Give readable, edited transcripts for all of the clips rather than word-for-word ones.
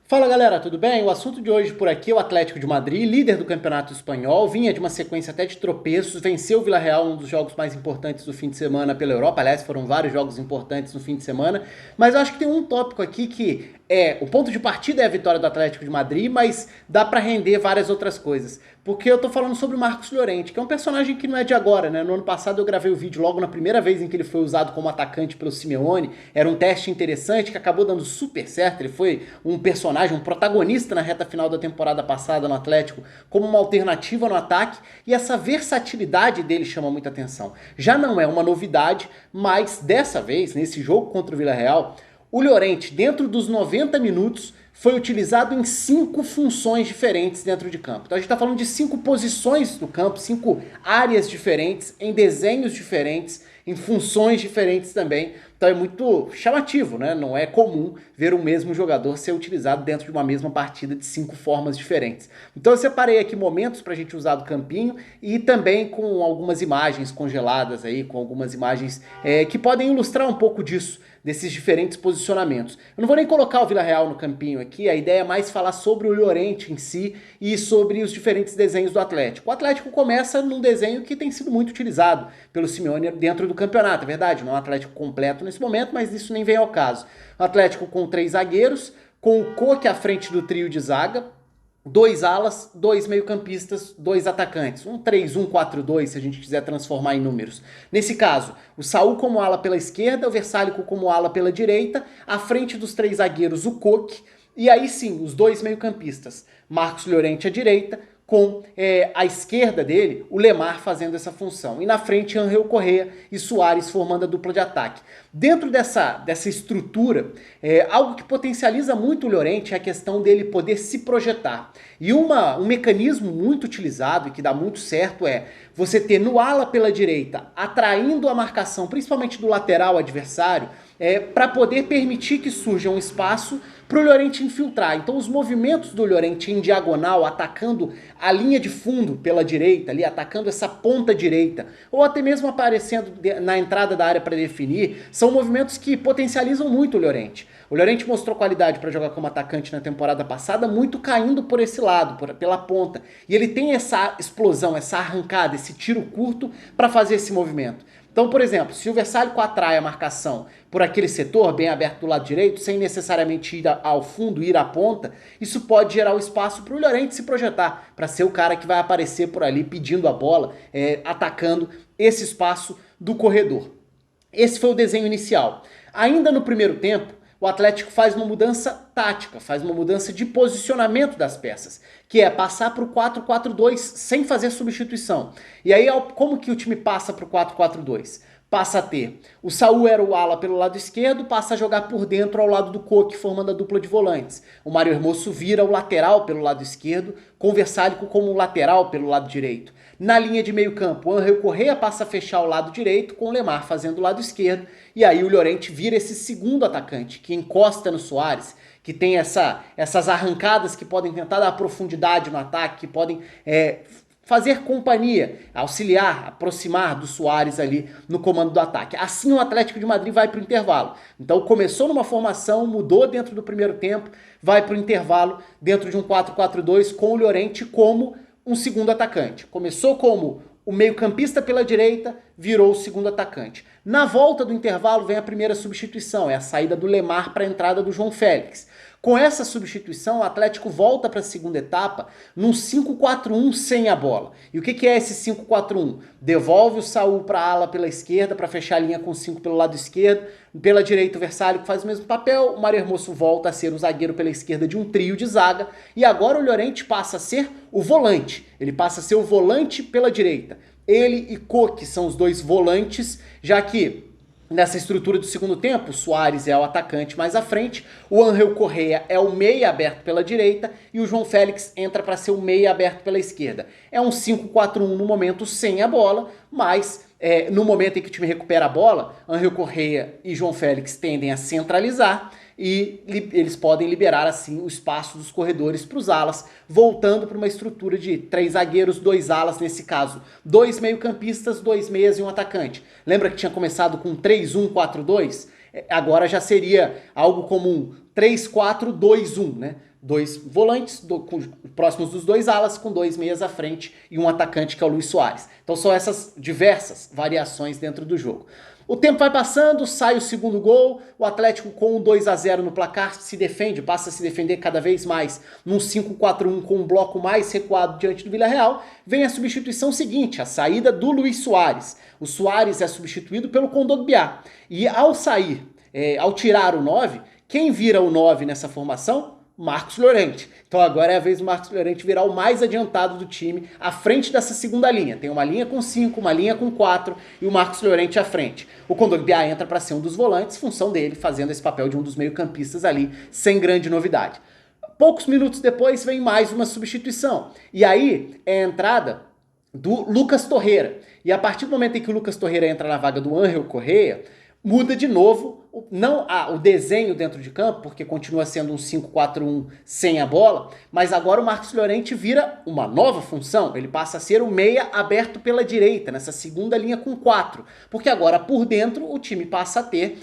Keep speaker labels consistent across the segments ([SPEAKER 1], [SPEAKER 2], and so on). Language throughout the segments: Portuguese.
[SPEAKER 1] Fala galera, tudo bem? O assunto de hoje por aqui é o Atlético de Madrid, líder do Campeonato Espanhol, vinha de uma sequência até de tropeços, venceu o Villarreal, um dos jogos mais importantes do fim de semana pela Europa, aliás foram vários jogos importantes no fim de semana, mas eu acho que tem um tópico aqui que o ponto de partida é a vitória do Atlético de Madrid, mas dá pra render várias outras coisas, porque eu tô falando sobre o Marcos Llorente, que é um personagem que não é de agora, né? No ano passado eu gravei o vídeo logo na primeira vez em que ele foi usado como atacante pelo Simeone, era um teste interessante que acabou dando super certo, ele foi um personagem, um protagonista na reta final da temporada passada no Atlético, como uma alternativa no ataque, e essa versatilidade dele chama muita atenção. Já não é uma novidade, mas dessa vez, nesse jogo contra o Villarreal, o Llorente, dentro dos 90 minutos, foi utilizado em 5 funções diferentes dentro de campo. Então a gente está falando de 5 posições do campo, 5 áreas diferentes, em desenhos diferentes, em funções diferentes também. Então é muito chamativo, né? Não é comum ver o mesmo jogador ser utilizado dentro de uma mesma partida de 5 formas diferentes. Então eu separei aqui momentos para a gente usar do campinho e também com algumas imagens congeladas aí, com algumas imagens que podem ilustrar um pouco disso, desses diferentes posicionamentos. Eu não vou nem colocar o Villarreal no campinho aqui, a ideia é mais falar sobre o Llorente em si e sobre os diferentes desenhos do Atlético. O Atlético começa num desenho que tem sido muito utilizado pelo Simeone dentro do campeonato, é verdade, não é um Atlético completo nesse momento, mas isso nem vem ao caso. O Atlético com 3 zagueiros, com o Koke à frente do trio de zaga, 2 alas, 2 meio-campistas, 2 atacantes. Um 3-1-4-2, se a gente quiser transformar em números. Nesse caso, o Saul como ala pela esquerda, o Versálico como ala pela direita, à frente dos 3 zagueiros, o Koke, e aí sim, os 2 meio-campistas. Marcos Llorente à direita, com à esquerda dele, o Lemar fazendo essa função. E na frente, Ángel Correa e Suárez formando a dupla de ataque. Dentro dessa estrutura, algo que potencializa muito o Llorente é a questão dele poder se projetar. E um mecanismo muito utilizado e que dá muito certo é você ter no ala pela direita, atraindo a marcação, principalmente do lateral adversário, para poder permitir que surja um espaço para o Llorente infiltrar. Então os movimentos do Llorente em diagonal, atacando a linha de fundo pela direita, ali atacando essa ponta direita, ou até mesmo aparecendo na entrada da área para definir, são movimentos que potencializam muito o Llorente. O Llorente mostrou qualidade para jogar como atacante na temporada passada, muito caindo por esse lado, pela ponta. E ele tem essa explosão, essa arrancada, esse tiro curto para fazer esse movimento. Então, por exemplo, se o Versálico atrai a marcação por aquele setor bem aberto do lado direito, sem necessariamente ir ao fundo, ir à ponta, isso pode gerar o espaço para o Llorente se projetar, para ser o cara que vai aparecer por ali pedindo a bola, atacando esse espaço do corredor. Esse foi o desenho inicial. Ainda no primeiro tempo, o Atlético faz uma mudança tática, faz uma mudança de posicionamento das peças, que é passar para o 4-4-2 sem fazer substituição. E aí, como que o time passa para o 4-4-2? Passa a ter o Saul era o ala pelo lado esquerdo, passa a jogar por dentro ao lado do Koke, formando a dupla de volantes. O Mário Hermoso vira o lateral pelo lado esquerdo, com o Versálico como lateral pelo lado direito. Na linha de meio campo, o Ángel Correa passa a fechar o lado direito, com o Lemar fazendo o lado esquerdo, e aí o Llorente vira esse segundo atacante, que encosta no Suárez, que tem essas arrancadas que podem tentar dar profundidade no ataque, que podem fazer companhia, auxiliar, aproximar do Suárez ali no comando do ataque. Assim o Atlético de Madrid vai para o intervalo. Então começou numa formação, mudou dentro do primeiro tempo, vai para o intervalo dentro de um 4-4-2 com o Llorente como um segundo atacante. Começou como o meio-campista pela direita, virou o segundo atacante. Na volta do intervalo vem a primeira substituição, é a saída do Lemar para a entrada do João Félix. Com essa substituição, o Atlético volta para a segunda etapa num 5-4-1 sem a bola. E o que é esse 5-4-1? Devolve o Saul para a ala pela esquerda para fechar a linha com 5 pelo lado esquerdo. Pela direita o Versálico faz o mesmo papel. O Mário Hermoso volta a ser o zagueiro pela esquerda de um trio de zaga. E agora o Llorente passa a ser o volante. Ele passa a ser o volante pela direita. Ele e Koke são os dois volantes, já que nessa estrutura do segundo tempo, o Suárez é o atacante mais à frente, o Ángel Correa é o meia aberto pela direita e o João Félix entra para ser o meia aberto pela esquerda. É um 5-4-1 no momento sem a bola, mas no momento em que o time recupera a bola, Ángel Correa e João Félix tendem a centralizar e eles podem liberar assim o espaço dos corredores para os alas, voltando para uma estrutura de 3 zagueiros, 2 alas, nesse caso 2 meio-campistas, 2 meias e um atacante. Lembra que tinha começado com 3-1-4-2? Agora já seria algo como um 3-4-2-1, né? dois volantes próximos dos dois alas, com dois meias à frente e um atacante que é o Luis Soares. Então são essas diversas variações dentro do jogo. O tempo vai passando, sai o segundo gol, o Atlético com um 2-0 no placar se defende, passa a se defender cada vez mais num 5-4-1 com um bloco mais recuado diante do Villarreal. Vem a substituição seguinte, a saída do Luis Soares. O Soares é substituído pelo Kondogbia. E ao sair, ao tirar o 9, quem vira o 9 nessa formação? Marcos Llorente. Então agora é a vez do Marcos Llorente virar o mais adiantado do time, à frente dessa segunda linha. Tem uma linha com 5, uma linha com 4 e o Marcos Llorente à frente. O Kondogbia entra para ser um dos volantes, função dele fazendo esse papel de um dos meio-campistas ali, sem grande novidade. Poucos minutos depois vem mais uma substituição. E aí é a entrada do Lucas Torreira. E a partir do momento em que o Lucas Torreira entra na vaga do Ángel Correa, muda de novo, não o desenho dentro de campo, porque continua sendo um 5-4-1 sem a bola, mas agora o Marcos Llorente vira uma nova função, ele passa a ser o meia aberto pela direita, nessa segunda linha com 4, porque agora por dentro o time passa a ter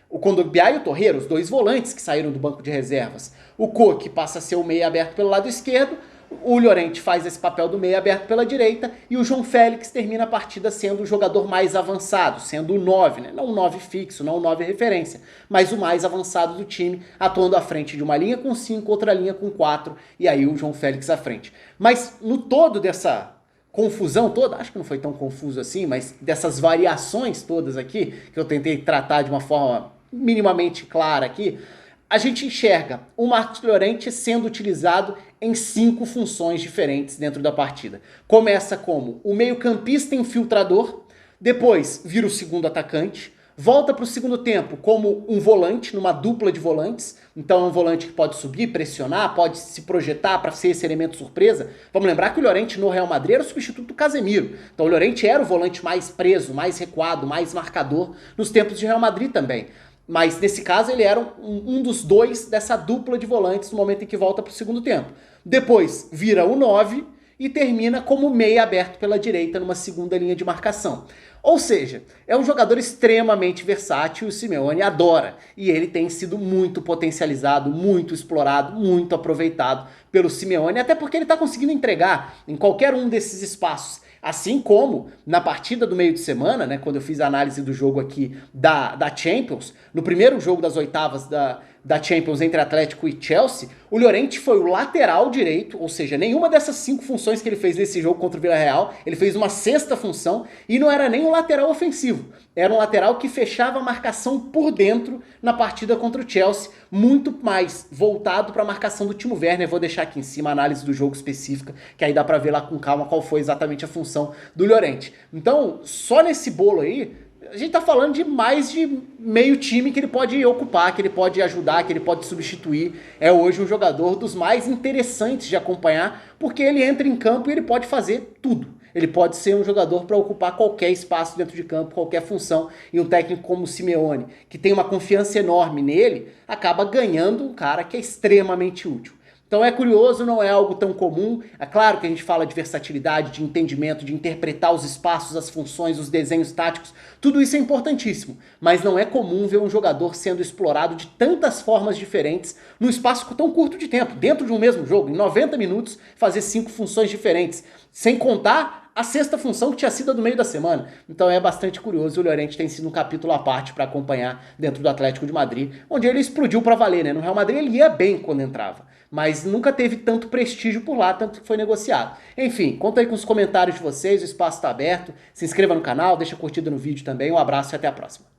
[SPEAKER 1] o Kondogbia e o Torreira, os dois volantes que saíram do banco de reservas. O Coque passa a ser o meia aberto pelo lado esquerdo, o Llorente faz esse papel do meio aberto pela direita e o João Félix termina a partida sendo o jogador mais avançado, sendo o 9, né? Não o 9 fixo, não o 9 referência, mas o mais avançado do time, atuando à frente de uma linha com 5, outra linha com 4 e aí o João Félix à frente. Mas no todo dessa confusão toda, acho que não foi tão confuso assim, mas dessas variações todas aqui, que eu tentei tratar de uma forma minimamente clara aqui, a gente enxerga o Marcos Llorente sendo utilizado em 5 funções diferentes dentro da partida. Começa como o meio-campista infiltrador, depois vira o segundo atacante, volta para o segundo tempo como um volante, numa dupla de volantes, então é um volante que pode subir, pressionar, pode se projetar para ser esse elemento surpresa. Vamos lembrar que o Llorente no Real Madrid era o substituto do Casemiro, então o Llorente era o volante mais preso, mais recuado, mais marcador nos tempos de Real Madrid também. Mas nesse caso ele era um dos dois dessa dupla de volantes no momento em que volta para o segundo tempo. Depois vira o 9 e termina como meia aberto pela direita numa segunda linha de marcação. Ou seja, é um jogador extremamente versátil e o Simeone adora. E ele tem sido muito potencializado, muito explorado, muito aproveitado pelo Simeone, até porque ele está conseguindo entregar em qualquer um desses espaços. Assim como na partida do meio de semana, né, quando eu fiz a análise do jogo aqui da Champions, no primeiro jogo das oitavas da Champions entre Atlético e Chelsea, o Llorente foi o lateral direito, ou seja, nenhuma dessas 5 funções que ele fez nesse jogo contra o Villarreal, ele fez uma sexta função e não era nem um lateral ofensivo, era um lateral que fechava a marcação por dentro na partida contra o Chelsea, muito mais voltado para a marcação do Timo Werner. Vou deixar aqui em cima a análise do jogo específica, que aí dá para ver lá com calma qual foi exatamente a função do Llorente. Então, só nesse bolo aí, a gente tá falando de mais de meio time que ele pode ocupar, que ele pode ajudar, que ele pode substituir. É hoje um jogador dos mais interessantes de acompanhar, porque ele entra em campo e ele pode fazer tudo. Ele pode ser um jogador para ocupar qualquer espaço dentro de campo, qualquer função. E um técnico como o Simeone, que tem uma confiança enorme nele, acaba ganhando um cara que é extremamente útil. Então é curioso, não é algo tão comum. É claro que a gente fala de versatilidade, de entendimento, de interpretar os espaços, as funções, os desenhos táticos. Tudo isso é importantíssimo. Mas não é comum ver um jogador sendo explorado de tantas formas diferentes num espaço tão curto de tempo. Dentro de um mesmo jogo, em 90 minutos, fazer 5 funções diferentes. Sem contar a sexta função que tinha sido a do meio da semana. Então é bastante curioso. O Llorente tem sido um capítulo à parte para acompanhar dentro do Atlético de Madrid, onde ele explodiu para valer, né? No Real Madrid ele ia bem quando entrava, mas nunca teve tanto prestígio por lá, tanto que foi negociado. Enfim, conta aí com os comentários de vocês, o espaço está aberto. Se inscreva no canal, deixa curtida no vídeo também. Um abraço e até a próxima.